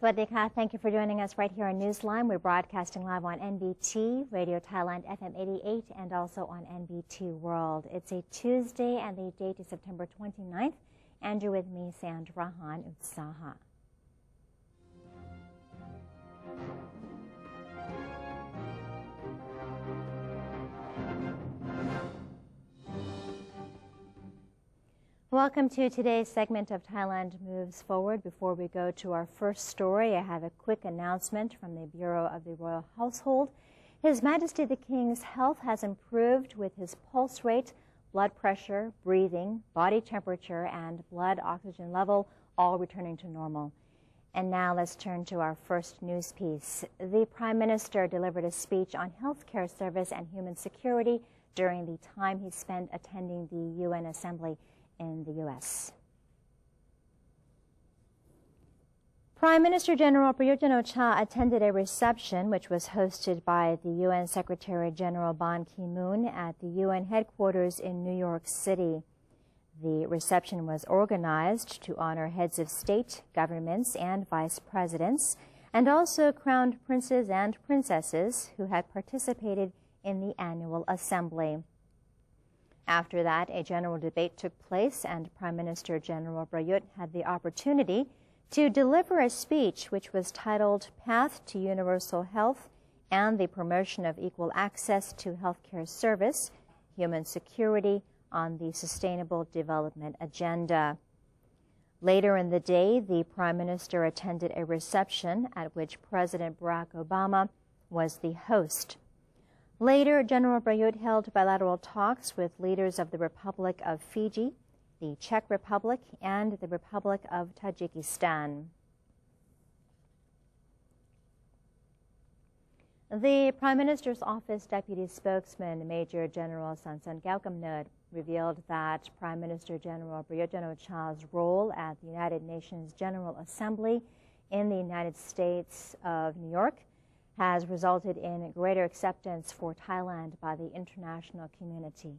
Swadee ka. Thank you for joining us right here on Newsline. We're broadcasting live on NBT, Radio Thailand FM 88, and also on NBT World. It's a Tuesday, and the date is September 29th. And you're with me, Sandrahan Utsaha. Welcome to today's segment of Thailand Moves Forward. Before we go to our first story, I have a quick announcement from the Bureau of the Royal Household. His Majesty the King's health has improved with his pulse rate, blood pressure, breathing, body temperature, and blood oxygen level all returning to normal. And now let's turn to our first news piece. The Prime Minister delivered a speech on healthcare service and human security during the time he spent attending the UN Assembly in the U.S. Prime Minister General Prayut Chan-o-cha attended a reception which was hosted by the UN Secretary General Ban Ki-moon at the UN headquarters in New York City. The reception was organized to honor heads of state, governments, and vice presidents, and also crowned princes and princesses who had participated in the annual assembly. After that, a general debate took place, and Prime Minister General Prayut had the opportunity to deliver a speech which was titled Path to Universal Health and the Promotion of Equal Access to Healthcare Service, Human Security on the Sustainable Development Agenda. Later in the day, the Prime Minister attended a reception at which President Barack Obama was the host. Later, General Prayut held bilateral talks with leaders of the Republic of Fiji, the Czech Republic, and the Republic of Tajikistan. The Prime Minister's Office Deputy Spokesman, Major General Sansan Gaukamnud, revealed that Prime Minister General Prayut Chan-o-cha's role at the United Nations General Assembly in the United States of New York has resulted in greater acceptance for Thailand by the international community.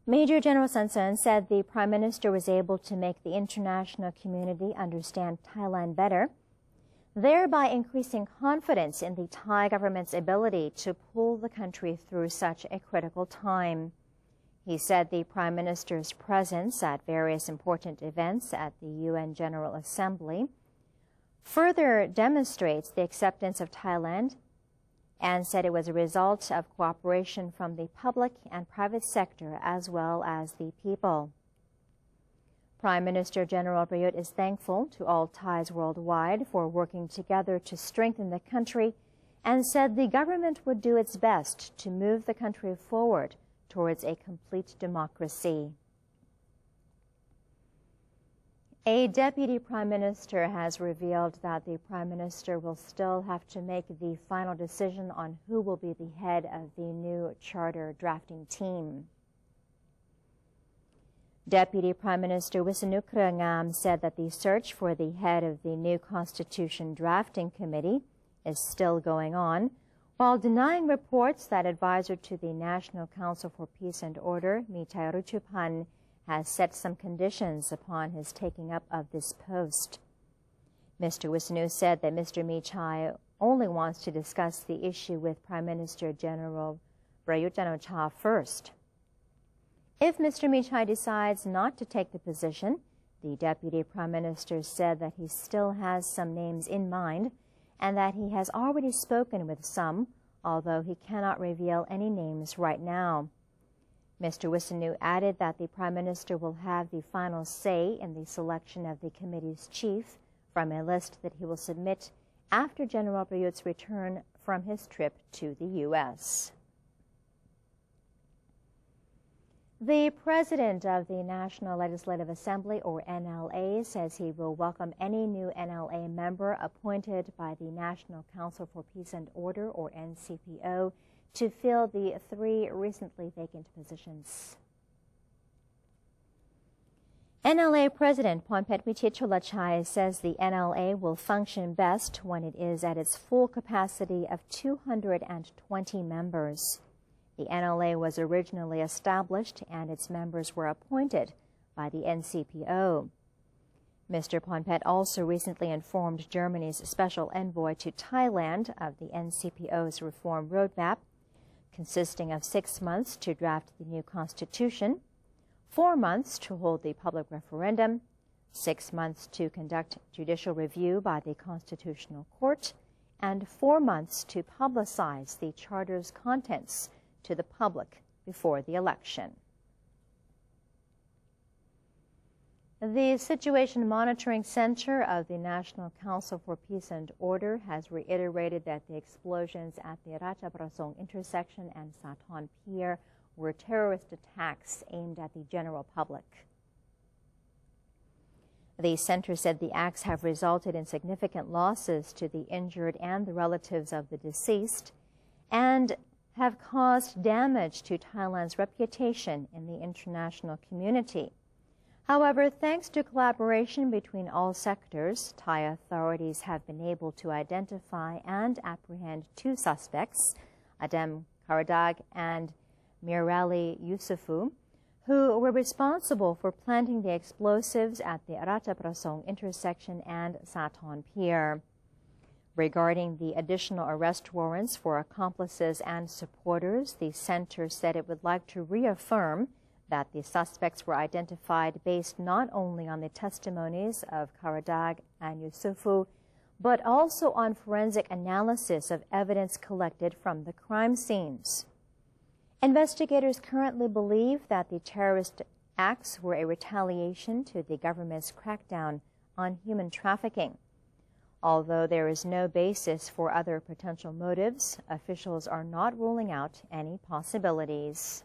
Major General Sansan said the Prime Minister was able to make the international community understand Thailand better, thereby increasing confidence in the Thai government's ability to pull the country through such a critical time. He said the Prime Minister's presence at various important events at the UN General Assembly further demonstrates the acceptance of Thailand, and said it was a result of cooperation from the public and private sector as well as the people. Prime Minister General Prayut is thankful to all Thais worldwide for working together to strengthen the country, and said the government would do its best to move the country forward towards a complete democracy. A deputy prime minister has revealed that the prime minister will still have to make the final decision on who will be the head of the new charter drafting team. Deputy Prime Minister Wisanu Krangam said that the search for the head of the new Constitution Drafting Committee is still going on, while denying reports that advisor to the National Council for Peace and Order, Mitai Ruchupan, has set some conditions upon his taking up of this post. Mr. Wisanu said that Mr. Mitai only wants to discuss the issue with Prime Minister General Prayut Chan-o-cha first. If Mr. Mitai decides not to take the position, the Deputy Prime Minister said that he still has some names in mind and that he has already spoken with some, although he cannot reveal any names right now. Mr. Wisanu added that the Prime Minister will have the final say in the selection of the committee's chief from a list that he will submit after General Prayut's return from his trip to the U.S. The President of the National Legislative Assembly, or NLA, says he will welcome any new NLA member appointed by the National Council for Peace and Order, or NCPO, to fill the 3 recently vacant positions. NLA President Phonphet Vichit Cholachai says the NLA will function best when it is at its full capacity of 220 members. The NLA was originally established and its members were appointed by the NCPO. Mr. Ponpet also recently informed Germany's special envoy to Thailand of the NCPO's reform roadmap, consisting of 6 months to draft the new constitution, 4 months to hold the public referendum, 6 months to conduct judicial review by the Constitutional Court, and 4 months to publicize the charter's contents to the public before the election. The Situation Monitoring Center of the National Council for Peace and Order has reiterated that the explosions at the Ratchaprasong intersection and Sathorn Pier were terrorist attacks aimed at the general public. The center said the acts have resulted in significant losses to the injured and the relatives of the deceased and have caused damage to Thailand's reputation in the international community. However, thanks to collaboration between all sectors, Thai authorities have been able to identify and apprehend 2 suspects, Adem Karadag and Mirali Yusufu, who were responsible for planting the explosives at the Ratchaprasong intersection and Sathorn Pier. Regarding the additional arrest warrants for accomplices and supporters, the center said it would like to reaffirm that the suspects were identified based not only on the testimonies of Karadag and Yusufu, but also on forensic analysis of evidence collected from the crime scenes. Investigators currently believe that the terrorist acts were a retaliation to the government's crackdown on human trafficking. Although there is no basis for other potential motives, officials are not ruling out any possibilities.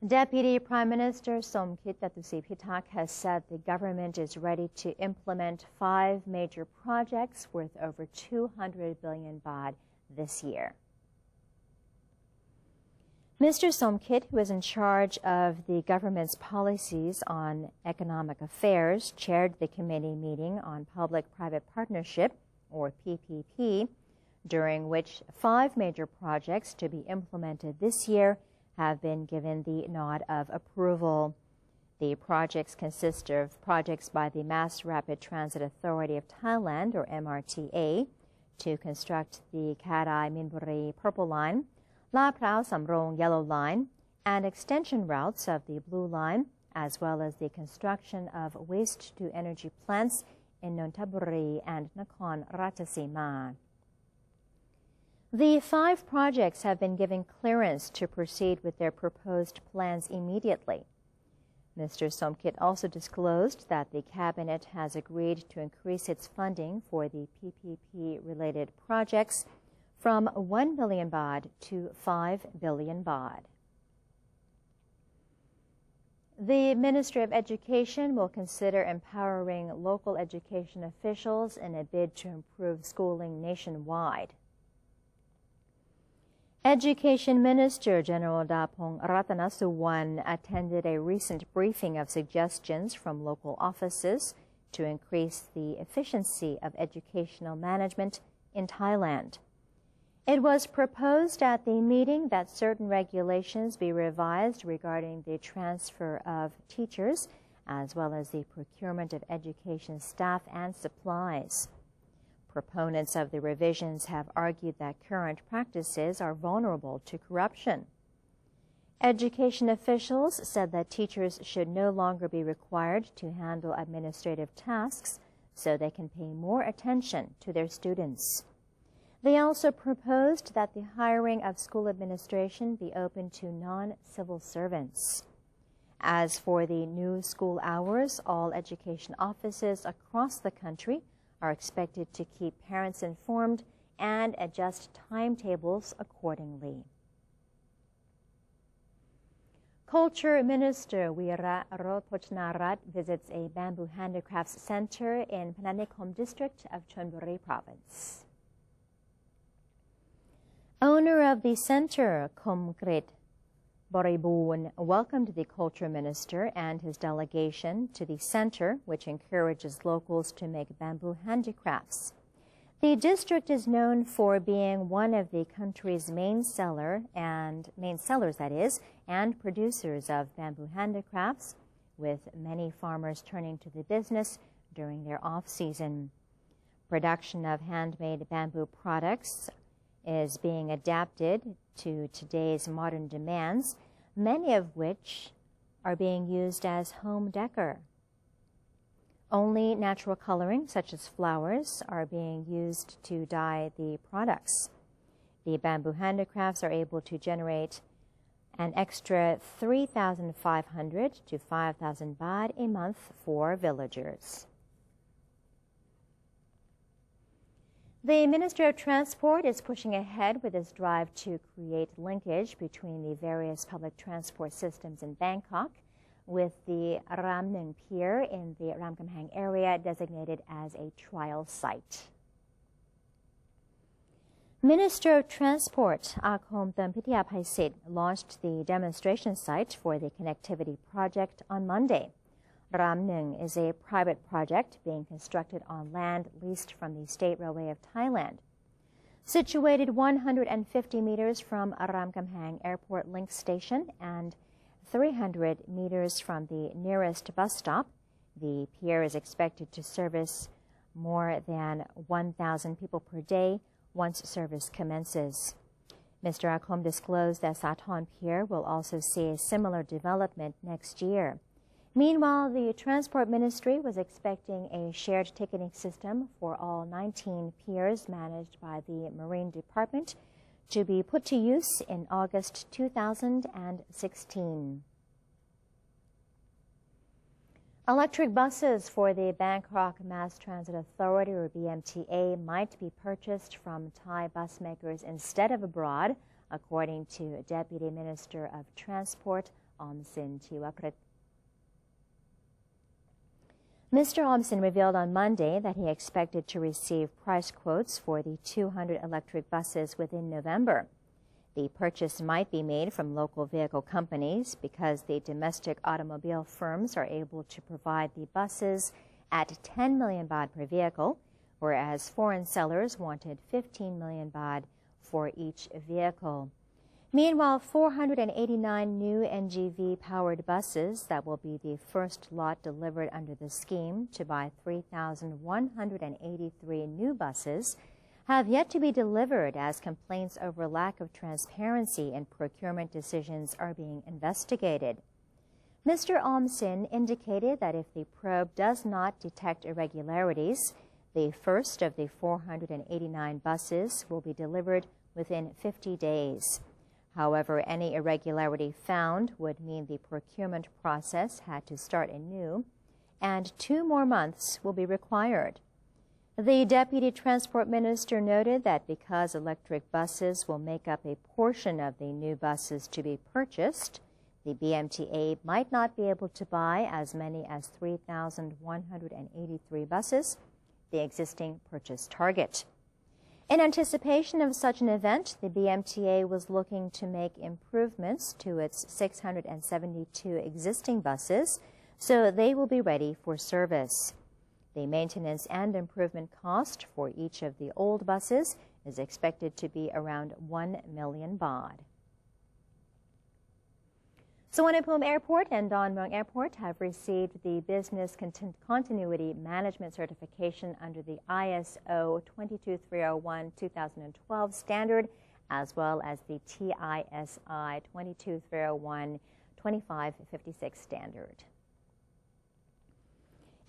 Deputy Prime Minister Somkit Thatusipithak has said the government is ready to implement 5 major projects worth over 200 billion baht this year. Mr. Somkit, who is in charge of the government's policies on economic affairs, chaired the committee meeting on Public-Private Partnership, or PPP, during which 5 major projects to be implemented this year have been given the nod of approval. The projects consist of projects by the Mass Rapid Transit Authority of Thailand, or MRTA, to construct the Karai Minburi Purple Line, La Prao Samrong Yellow Line, and extension routes of the Blue Line, as well as the construction of waste-to-energy plants in Nonthaburi and Nakhon Ratchasima. The 5 projects have been given clearance to proceed with their proposed plans immediately. Mr. Somkit also disclosed that the Cabinet has agreed to increase its funding for the PPP-related projects from 1 billion baht to 5 billion baht. The Ministry of Education will consider empowering local education officials in a bid to improve schooling nationwide. Education Minister General Dapong Ratanasuwan attended a recent briefing of suggestions from local offices to increase the efficiency of educational management in Thailand. It was proposed at the meeting that certain regulations be revised regarding the transfer of teachers, as well as the procurement of education staff and supplies. Proponents of the revisions have argued that current practices are vulnerable to corruption. Education officials said that teachers should no longer be required to handle administrative tasks so they can pay more attention to their students. They also proposed that the hiring of school administration be open to non-civil servants. As for the new school hours, all education offices across the country are expected to keep parents informed and adjust timetables accordingly. Culture Minister Wira Rotpochnarat visits a bamboo handicrafts center in Pananikom district of Chonburi province. Owner of the center, Komkrit Boriboon, welcomed the Culture Minister and his delegation to the center, which encourages locals to make bamboo handicrafts. The district is known for being one of the country's main sellers and producers of bamboo handicrafts, with many farmers turning to the business during their off-season. Production of handmade bamboo products is being adapted to today's modern demands, many of which are being used as home decor. Only natural coloring, such as flowers, are being used to dye the products. The bamboo handicrafts are able to generate an extra 3,500 to 5,000 baht a month for villagers. The Ministry of Transport is pushing ahead with its drive to create linkage between the various public transport systems in Bangkok, with the Ram Nung Pier in the Ramkhamhaeng area designated as a trial site. Minister of Transport Akhom Tampitiapaisit launched the demonstration site for the connectivity project on Monday. Ram Nung is a private project being constructed on land leased from the State Railway of Thailand. Situated 150 meters from Ramkhamhaeng Airport Link Station and 300 meters from the nearest bus stop, the pier is expected to service more than 1,000 people per day once service commences. Mr. Akhom disclosed that Sathorn Pier will also see a similar development next year. Meanwhile, the Transport Ministry was expecting a shared ticketing system for all 19 piers managed by the Marine Department to be put to use in August 2016. Electric buses for the Bangkok Mass Transit Authority, or BMTA, might be purchased from Thai bus makers instead of abroad, according to Deputy Minister of Transport Omsin Chiwaprit. Mr. Omsin revealed on Monday that he expected to receive price quotes for the 200 electric buses within November. The purchase might be made from local vehicle companies because the domestic automobile firms are able to provide the buses at 10 million baht per vehicle, whereas foreign sellers wanted 15 million baht for each vehicle. Meanwhile, 489 new NGV-powered buses that will be the first lot delivered under the scheme to buy 3,183 new buses have yet to be delivered as complaints over lack of transparency in procurement decisions are being investigated. Mr. Omsin indicated that if the probe does not detect irregularities, the first of the 489 buses will be delivered within 50 days. However, any irregularity found would mean the procurement process had to start anew, and 2 more months will be required. The Deputy Transport Minister noted that because electric buses will make up a portion of the new buses to be purchased, the BMTA might not be able to buy as many as 3,183 buses, the existing purchase target. In anticipation of such an event, the BMTA was looking to make improvements to its 672 existing buses, so they will be ready for service. The maintenance and improvement cost for each of the old buses is expected to be around 1 million baht. Suvarnabhumi Airport and Don Mueang Airport have received the Business Continuity Management Certification under the ISO 22301-2012 standard, as well as the TISI 22301-2556 standard.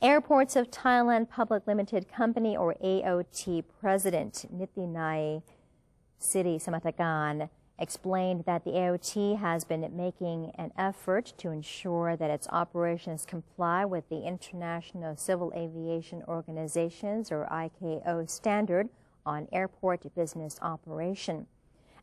Airports of Thailand Public Limited Company, or AOT President Nithinai Siri Samathakan explained that the AOT has been making an effort to ensure that its operations comply with the International Civil Aviation Organizations, or ICAO, standard on airport business operation.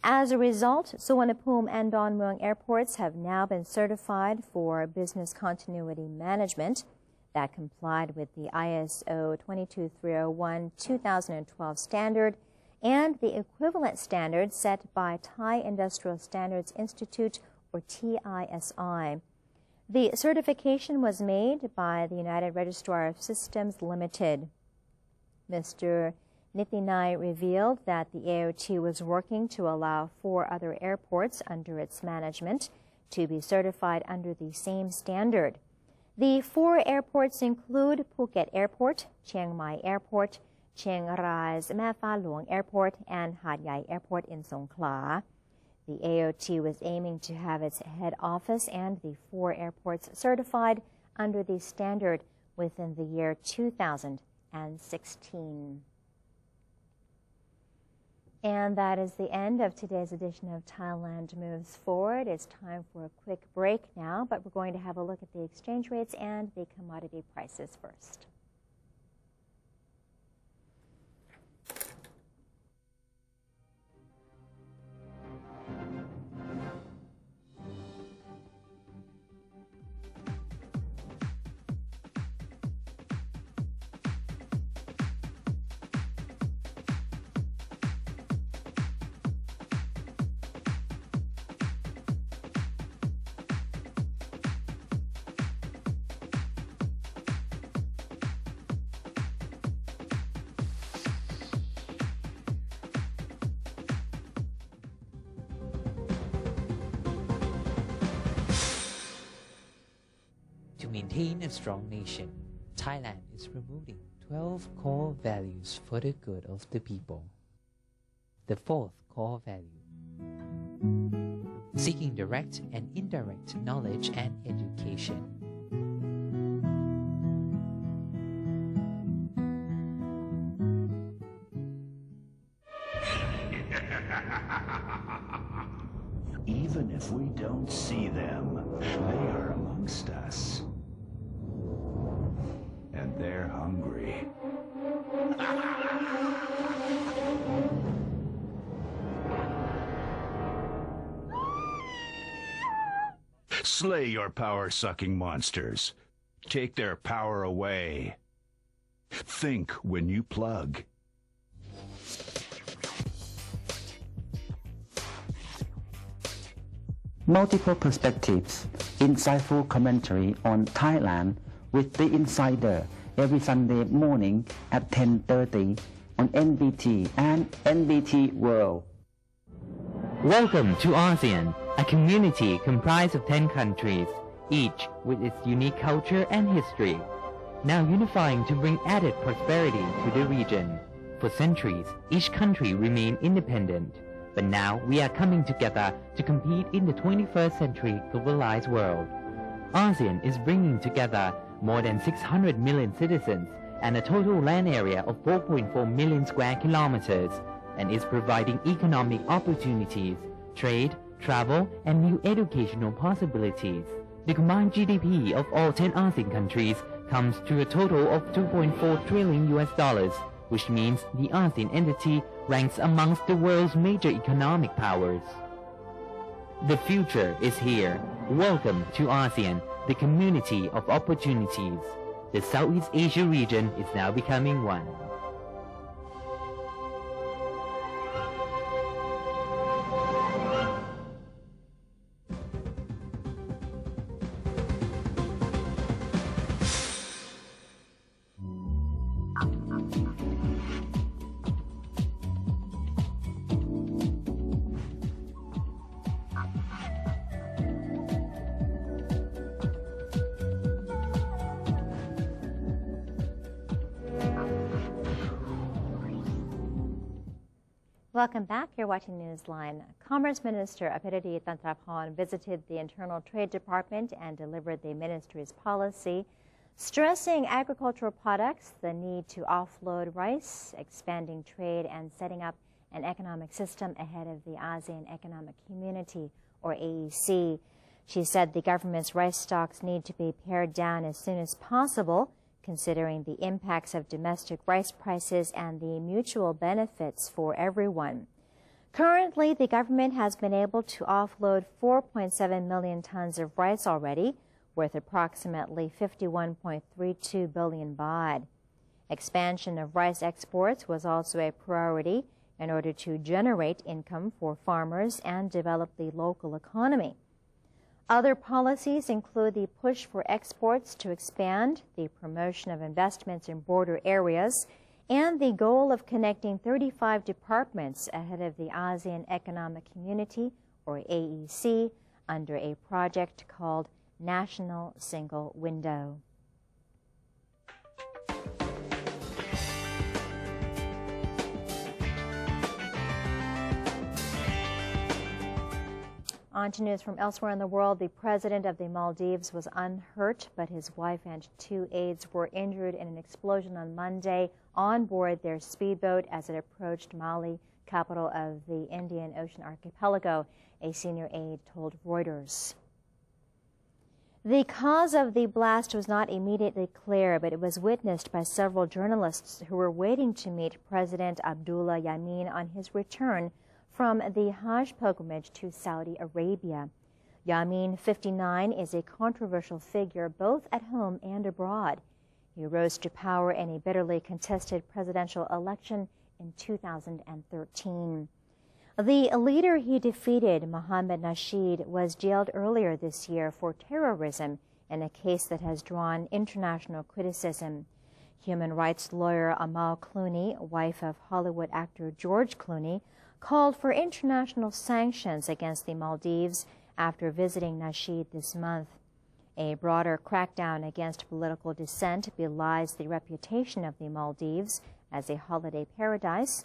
As a result, Suvarnabhumi and Don Mueang airports have now been certified for business continuity management that complied with the ISO 22301-2012 standard and the equivalent standard set by Thai Industrial Standards Institute, or TISI. The certification was made by the United Registrar of Systems Limited. Mr. Nithinai revealed that the AOT was working to allow 4 other airports under its management to be certified under the same standard. The 4 airports include Phuket Airport, Chiang Mai Airport, Chiang Rai's Mae Pha Luang Airport, and Hat Yai Airport in Songkhla. The AOT was aiming to have its head office and the 4 airports certified under the standard within the year 2016. And that is the end of today's edition of Thailand Moves Forward. It's time for a quick break now, but we're going to have a look at the exchange rates and the commodity prices first. To maintain a strong nation, Thailand is promoting 12 core values for the good of the people. The 4th core value: seeking direct and indirect knowledge and education. Even if we don't see them, they are amongst us. And they're hungry. Slay your power-sucking monsters. Take their power away. Think when you plug. Multiple perspectives, insightful commentary on Thailand with The Insider every Sunday morning at 10:30 on NBT and NBT World. Welcome to ASEAN, a community comprised of 10 countries, each with its unique culture and history, now unifying to bring added prosperity to the region. For centuries, each country remained independent, but now we are coming together to compete in the 21st century globalized world. ASEAN is bringing together more than 600 million citizens and a total land area of 4.4 million square kilometers, and is providing economic opportunities, trade, travel, and new educational possibilities. The combined GDP of all 10 ASEAN countries comes to a total of $2.4 trillion, which means the ASEAN entity ranks amongst the world's major economic powers. The future is here. Welcome to ASEAN, the community of opportunities. The Southeast Asia region is now becoming one. Welcome back. You're watching Newsline. Commerce Minister Apirati Tantraporn visited the Internal Trade Department and delivered the ministry's policy, stressing agricultural products, the need to offload rice, expanding trade, and setting up an economic system ahead of the ASEAN Economic Community, or AEC. She said the government's rice stocks need to be pared down as soon as possible, considering the impacts of domestic rice prices and the mutual benefits for everyone. Currently, the government has been able to offload 4.7 million tons of rice already, worth approximately 51.32 billion baht. Expansion of rice exports was also a priority in order to generate income for farmers and develop the local economy. Other policies include the push for exports to expand, the promotion of investments in border areas, and the goal of connecting 35 departments ahead of the ASEAN Economic Community, or AEC, under a project called national single window. On to news from elsewhere in the world. The president of the Maldives was unhurt, but his wife and 2 aides were injured in an explosion on Monday on board their speedboat as it approached Mali, capital of the Indian Ocean archipelago, a senior aide told Reuters. The cause of the blast was not immediately clear, but it was witnessed by several journalists who were waiting to meet President Abdullah Yameen on his return from the Hajj pilgrimage to Saudi Arabia. Yameen, 59, is a controversial figure both at home and abroad. He rose to power in a bitterly contested presidential election in 2013. The leader he defeated, Mohammed Nasheed, was jailed earlier this year for terrorism in a case that has drawn international criticism. Human rights lawyer Amal Clooney, wife of Hollywood actor George Clooney, called for international sanctions against the Maldives after visiting Nasheed this month. A broader crackdown against political dissent belies the reputation of the Maldives as a holiday paradise,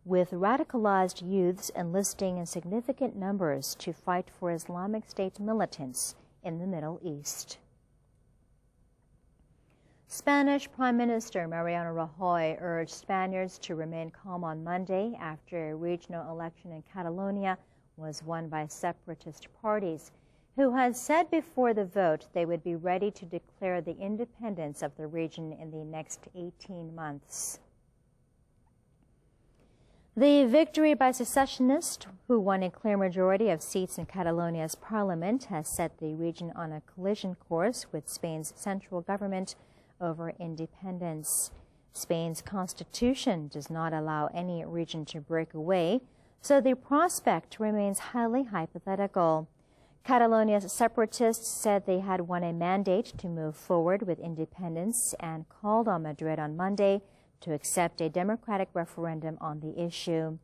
with radicalized youths enlisting in significant numbers to fight for Islamic State militants in the Middle East. Spanish Prime Minister Mariano Rajoy urged Spaniards to remain calm on Monday after a regional election in Catalonia was won by separatist parties, who had said before the vote they would be ready to declare the independence of the region in the next 18 months. The victory by secessionists, who won a clear majority of seats in Catalonia's parliament, has set the region on a collision course with Spain's central government over independence. Spain's constitution does not allow any region to break away, so the prospect remains highly hypothetical. Catalonia's separatists said they had won a mandate to move forward with independence and called on Madrid on Monday to accept a democratic referendum on the issue.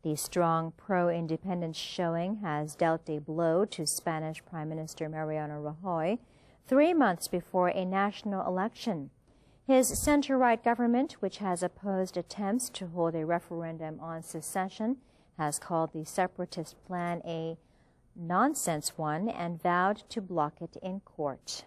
The strong pro-independence showing has dealt a blow to Spanish Prime Minister Mariano Rajoy 3 months before a national election. His center-right government, which has opposed attempts to hold a referendum on secession, has called the separatist plan a nonsense one and vowed to block it in court.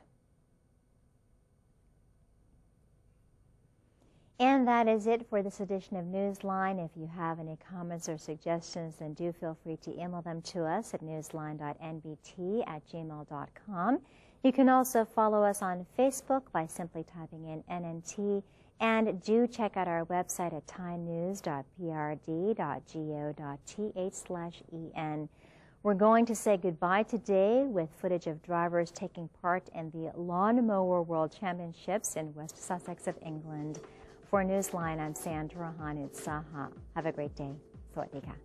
And that is it for this edition of Newsline. If you have any comments or suggestions, then do feel free to email them to us at newsline.nbt@gmail.com. You can also follow us on Facebook by simply typing in NNT, and do check out our website at thainews.prd.go.th/en. We're going to say goodbye today with footage of drivers taking part in the Lawn Mower World Championships in West Sussex of England. For Newsline, I'm Sandra Hanut Saha. Have a great day. Sawadee ka.